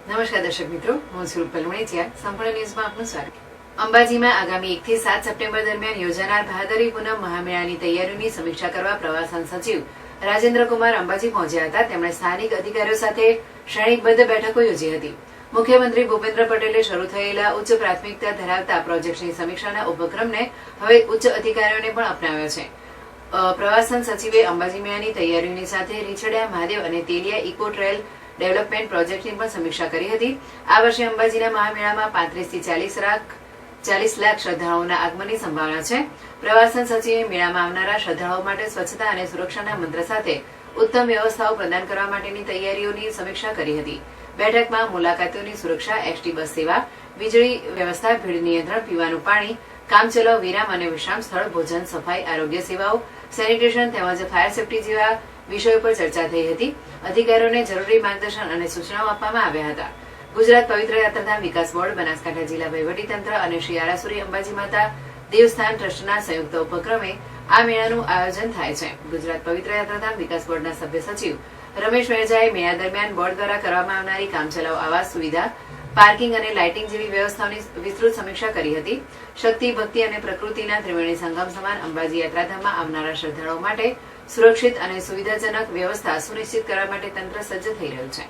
નમસ્કાર દર્શક મિત્રો, હું છું પલવણીચિયા. સંપૂર્ણ ન્યૂઝમાં આપનું સ્વાગત. અંબાજીમાં આગામી 1 થી 7 સપ્ટેમ્બર દરમિયાન યોજાનાર ભાદરવી પૂનમ મહામેળાની તૈયારીઓની સમીક્ષા કરવા પ્રવાસન સચિવ રાજેન્દ્ર કુમાર અંબાજી પહોંચ્યા હતા. તેમણે સ્થાનિક અધિકારીઓ સાથે શ્રેણીબદ્ધ બેઠકો યોજી હતી. મુખ્યમંત્રી ભૂપેન્દ્ર પટેલે શરૂ થયેલા ઉચ્ચ પ્રાથમિકતા ધરાવતા પ્રોજેક્ટની સમીક્ષાના ઉપક્રમને હવે ઉચ્ચ અધિકારીઓને પણ અપનાવ્યો છે. પ્રવાસન સચિવે અંબાજી મેળાની તૈયારીઓની સાથે રીછડિયા મહાદેવ અને તેલિયા ઇકો ટ્રેલ ડેવલપમેન્ટ પ્રોજેક્ટની પણ સમીક્ષા કરી હતી. આ વર્ષે અંબાજીના મહામેળામાં 35 થી 40 લાખ શ્રદ્ધાળુઓના આગમનની સંભાવના છે. પ્રવાસન સચિવે મેળામાં આવનારા શ્રદ્ધાળુઓ માટે સ્વચ્છતા અને સુરક્ષાના મંત્ર સાથે ઉત્તમ વ્યવસ્થાઓ પ્રદાન કરવા માટેની તૈયારીઓની સમીક્ષા કરી હતી. બેઠકમાં મુલાકાતીઓની સુરક્ષા, એસટી બસ સેવા, વીજળી વ્યવસ્થા, ભીડ નિયંત્રણ, પીવાનું પાણી, કામચલાઉ વિરામ અને વિશ્રામ સ્થળ, ભોજન, સફાઈ, આરોગ્ય સેવાઓ, સેનિટેશન તેમજ ફાયર સેફટી જેવા વિષયો પર ચર્ચા થઈ હતી. અધિકારીઓને જરૂરી માર્ગદર્શન અને સૂચનાઓ આપવામાં આવ્યા હતા. ગુજરાત પવિત્ર યાત્રાધામ વિકાસ બોર્ડ, બનાસકાંઠા જિલ્લા વહીવટીતંત્ર અને શ્રી આરાસુરી અંબાજી માતા દેવસ્થાન ટ્રસ્ટના સંયુક્ત ઉપક્રમે આ મેળાનું આયોજન થાય છે. ગુજરાત પવિત્ર યાત્રાધામ વિકાસ બોર્ડના સભ્ય સચિવ રમેશ વેજાએ મેળા દરમિયાન બોર્ડ દ્વારા કરવામાં આવનારી કામચલાઉ આવાસ સુવિધા, પાર્કિંગ અને લાઇટિંગ જેવી વ્યવસ્થાઓની વિસ્તૃત સમીક્ષા કરી હતી. શક્તિ, ભક્તિ અને પ્રકૃતિના ત્રિવેણી સંગમ સમાન અંબાજી યાત્રાધામમાં આવનારા શ્રદ્ધાળુઓ માટે સુરક્ષિત અને સુવિધાજનક વ્યવસ્થા સુનિશ્ચિત કરવા માટે તંત્ર સજ્જ થઈ રહ્યું છે.